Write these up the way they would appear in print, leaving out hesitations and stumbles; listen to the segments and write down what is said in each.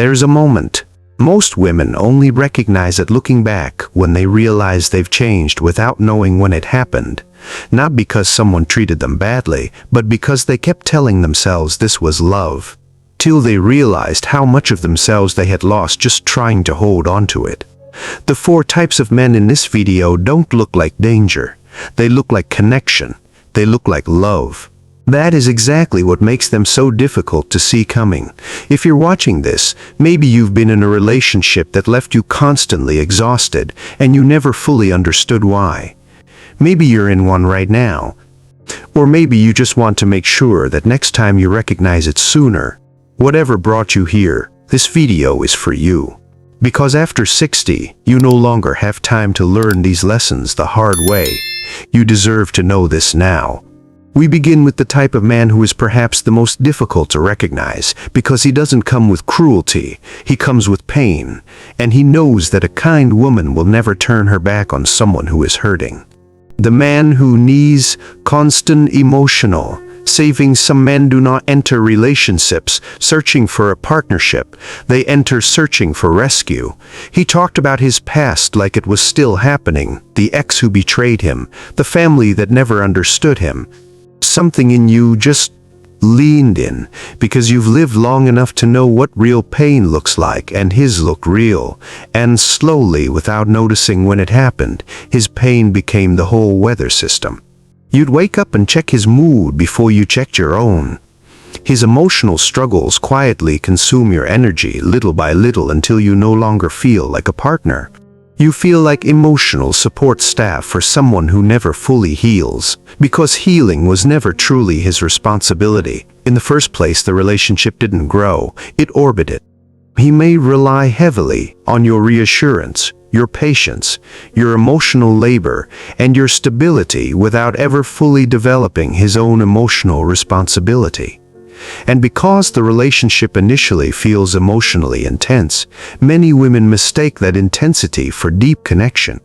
There's a moment. Most women only recognize it looking back when they realize they've changed without knowing when it happened. Not because someone treated them badly, but because they kept telling themselves this was love, till they realized how much of themselves they had lost just trying to hold on to it. The 4 types of men in this video don't look like danger. They look like connection. They look like love. That is exactly what makes them so difficult to see coming. If you're watching this, maybe you've been in a relationship that left you constantly exhausted, and you never fully understood why. Maybe you're in one right now. Or maybe you just want to make sure that next time you recognize it sooner. Whatever brought you here, this video is for you. Because after 60, you no longer have time to learn these lessons the hard way. You deserve to know this now. We begin with the type of man who is perhaps the most difficult to recognize, because he doesn't come with cruelty, he comes with pain, and he knows that a kind woman will never turn her back on someone who is hurting. The man who needs constant emotional saving. Some men do not enter relationships searching for a partnership, they enter searching for rescue. He talked about his past like it was still happening, the ex who betrayed him, the family that never understood him. Something in you just leaned in, because you've lived long enough to know what real pain looks like, and his looked real. And slowly, without noticing when it happened, his pain became the whole weather system. You'd wake up and check his mood before you checked your own. His emotional struggles quietly consume your energy little by little until you no longer feel like a partner. You feel like emotional support staff for someone who never fully heals, because healing was never truly his responsibility. In the first place, the relationship didn't grow, it orbited. He may rely heavily on your reassurance, your patience, your emotional labor, and your stability without ever fully developing his own emotional responsibility. And because the relationship initially feels emotionally intense, many women mistake that intensity for deep connection.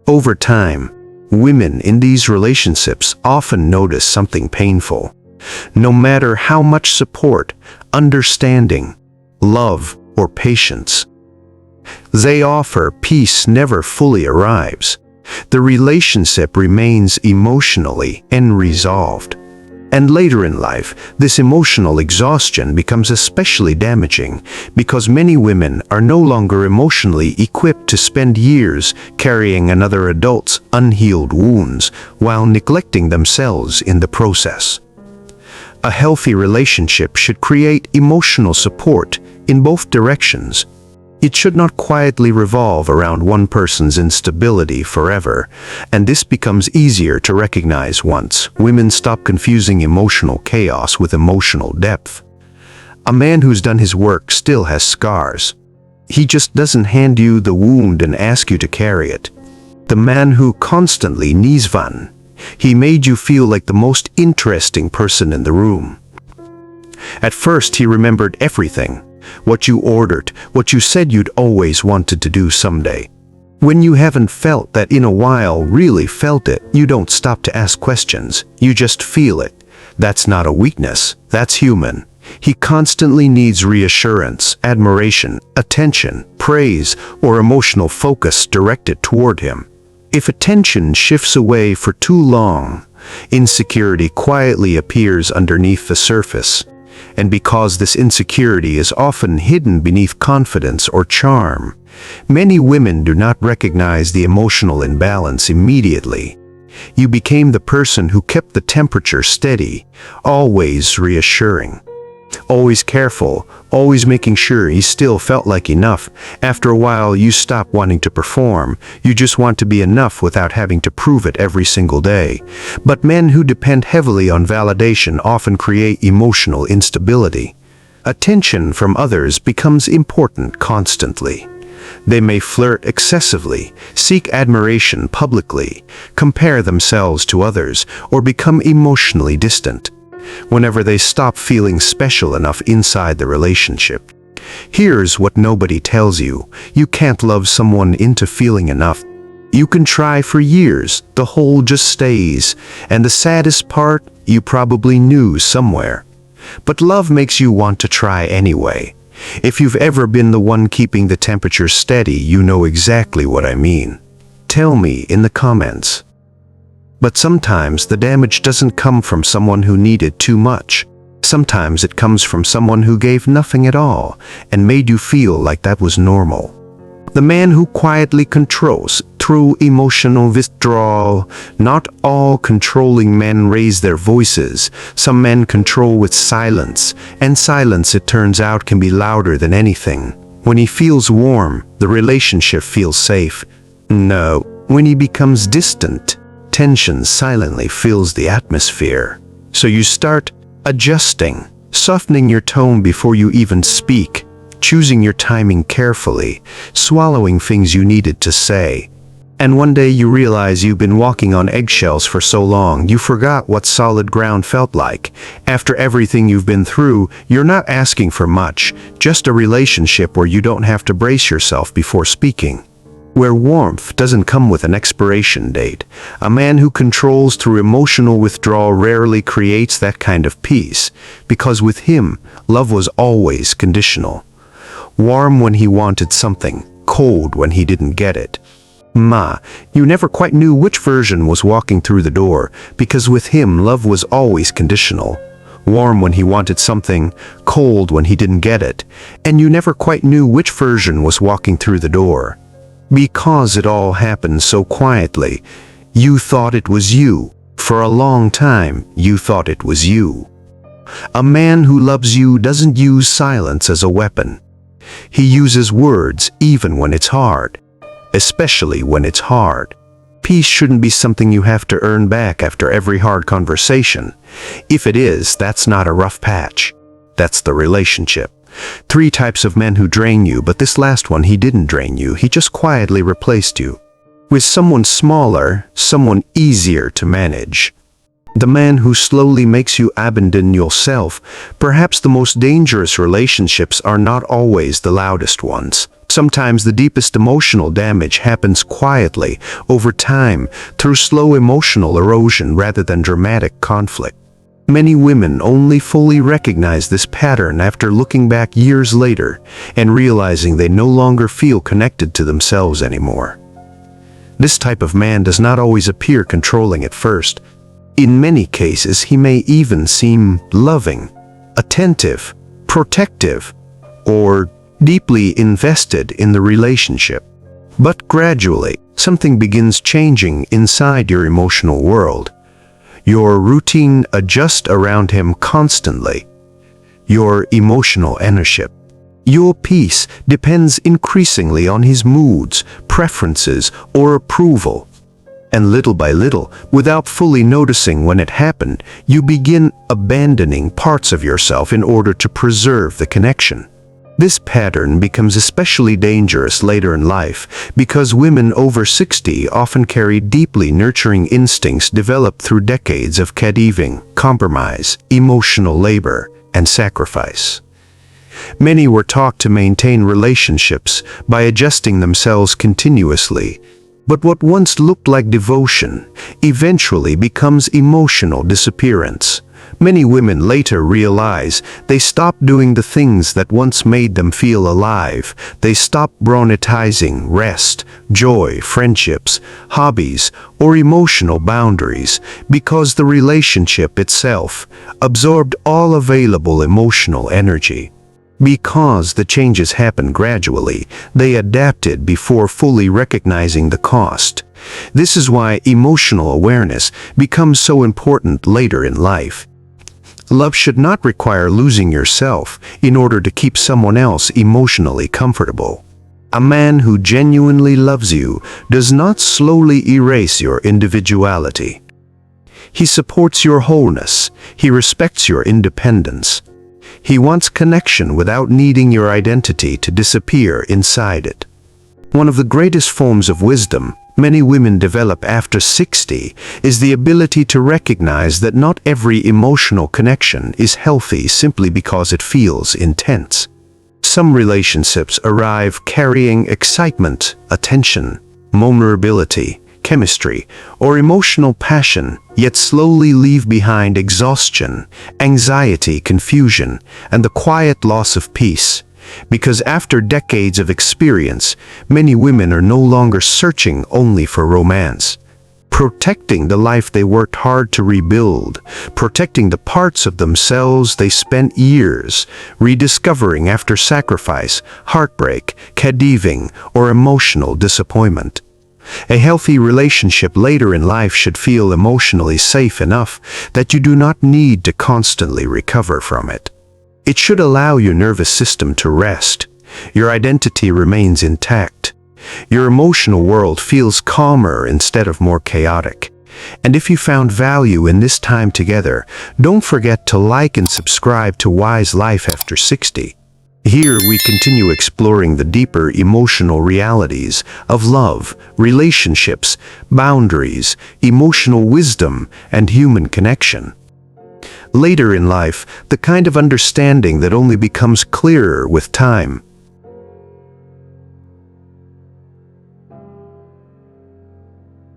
Over time, women in these relationships often notice something painful. No matter how much support, understanding, love, or patience they offer, peace never fully arrives. The relationship remains emotionally unresolved. And later in life, this emotional exhaustion becomes especially damaging because many women are no longer emotionally equipped to spend years carrying another adult's unhealed wounds while neglecting themselves in the process. A healthy relationship should create emotional support in both directions. It should not quietly revolve around one person's instability forever, and this becomes easier to recognize once women stop confusing emotional chaos with emotional depth. A man who's done his work still has scars. He just doesn't hand you the wound and ask you to carry it. The man who constantly needs one, he made you feel like the most interesting person in the room. At first he remembered everything. What you ordered, what you said you'd always wanted to do someday. When you haven't felt that in a while, really felt it, you don't stop to ask questions, you just feel it. That's not a weakness, that's human. He constantly needs reassurance, admiration, attention, praise, or emotional focus directed toward him. If attention shifts away for too long, insecurity quietly appears underneath the surface. And because this insecurity is often hidden beneath confidence or charm, many women do not recognize the emotional imbalance immediately. You became the person who kept the temperature steady, always reassuring, always careful, always making sure he still felt like enough. After a while, you stop wanting to perform. You just want to be enough without having to prove it every single day. But men who depend heavily on validation often create emotional instability. Attention from others becomes important constantly. They may flirt excessively, seek admiration publicly, compare themselves to others, or become emotionally distant whenever they stop feeling special enough inside the relationship. Here's what nobody tells you: you can't love someone into feeling enough. You can try for years, the hole just stays, and the saddest part, you probably knew somewhere. But love makes you want to try anyway. If you've ever been the one keeping the temperature steady, you know exactly what I mean. Tell me in the comments. But sometimes the damage doesn't come from someone who needed too much. Sometimes it comes from someone who gave nothing at all and made you feel like that was normal. The man who quietly controls through emotional withdrawal. Not all controlling men raise their voices. Some men control with silence, and silence, it turns out, can be louder than anything. When he feels warm, the relationship feels safe. No, when he becomes distant, tension silently fills the atmosphere. So you start adjusting, softening your tone before you even speak, choosing your timing carefully, swallowing things you needed to say. And one day you realize you've been walking on eggshells for so long, you forgot what solid ground felt like. After everything you've been through, you're not asking for much, just a relationship where you don't have to brace yourself before speaking. Where warmth doesn't come with an expiration date. A man who controls through emotional withdrawal rarely creates that kind of peace, because with him, love was always conditional. Warm when he wanted something, cold when he didn't get it. You never quite knew which version was walking through the door, because with him love was always conditional. Warm when he wanted something, cold when he didn't get it, and you never quite knew which version was walking through the door. Because it all happened so quietly, you thought it was you. For a long time, you thought it was you. A man who loves you doesn't use silence as a weapon. He uses words even when it's hard. Especially when it's hard. Peace shouldn't be something you have to earn back after every hard conversation. If it is, that's not a rough patch. That's the relationship. 3 types of men who drain you, but this last one, he didn't drain you, he just quietly replaced you. With someone smaller, someone easier to manage. The man who slowly makes you abandon yourself. Perhaps the most dangerous relationships are not always the loudest ones. Sometimes the deepest emotional damage happens quietly, over time, through slow emotional erosion rather than dramatic conflict. Many women only fully recognize this pattern after looking back years later and realizing they no longer feel connected to themselves anymore. This type of man does not always appear controlling at first. In many cases, he may even seem loving, attentive, protective, or deeply invested in the relationship. But gradually, something begins changing inside your emotional world. Your routine adjusts around him constantly. Your emotional ownership. Your peace depends increasingly on his moods, preferences, or approval. And little by little, without fully noticing when it happened, you begin abandoning parts of yourself in order to preserve the connection. This pattern becomes especially dangerous later in life because women over 60 often carry deeply nurturing instincts developed through decades of caregiving, compromise, emotional labor, and sacrifice. Many were taught to maintain relationships by adjusting themselves continuously, but what once looked like devotion eventually becomes emotional disappearance. Many women later realize they stopped doing the things that once made them feel alive. They stopped prioritizing rest, joy, friendships, hobbies, or emotional boundaries because the relationship itself absorbed all available emotional energy. Because the changes happened gradually, they adapted before fully recognizing the cost. This is why emotional awareness becomes so important later in life. Love should not require losing yourself in order to keep someone else emotionally comfortable. A man who genuinely loves you does not slowly erase your individuality. He supports your wholeness. He respects your independence. He wants connection without needing your identity to disappear inside it. One of the greatest forms of wisdom many women develop after 60 is the ability to recognize that not every emotional connection is healthy simply because it feels intense. Some relationships arrive carrying excitement, attention, vulnerability, chemistry, or emotional passion, yet slowly leave behind exhaustion, anxiety, confusion, and the quiet loss of peace. Because after decades of experience, many women are no longer searching only for romance. Protecting the life they worked hard to rebuild, protecting the parts of themselves they spent years rediscovering after sacrifice, heartbreak, cadaving, or emotional disappointment. A healthy relationship later in life should feel emotionally safe enough that you do not need to constantly recover from it. It should allow your nervous system to rest. Your identity remains intact. Your emotional world feels calmer instead of more chaotic. And if you found value in this time together, don't forget to like and subscribe to Wise Life After 60. Here we continue exploring the deeper emotional realities of love, relationships, boundaries, emotional wisdom, and human connection. Later in life, the kind of understanding that only becomes clearer with time.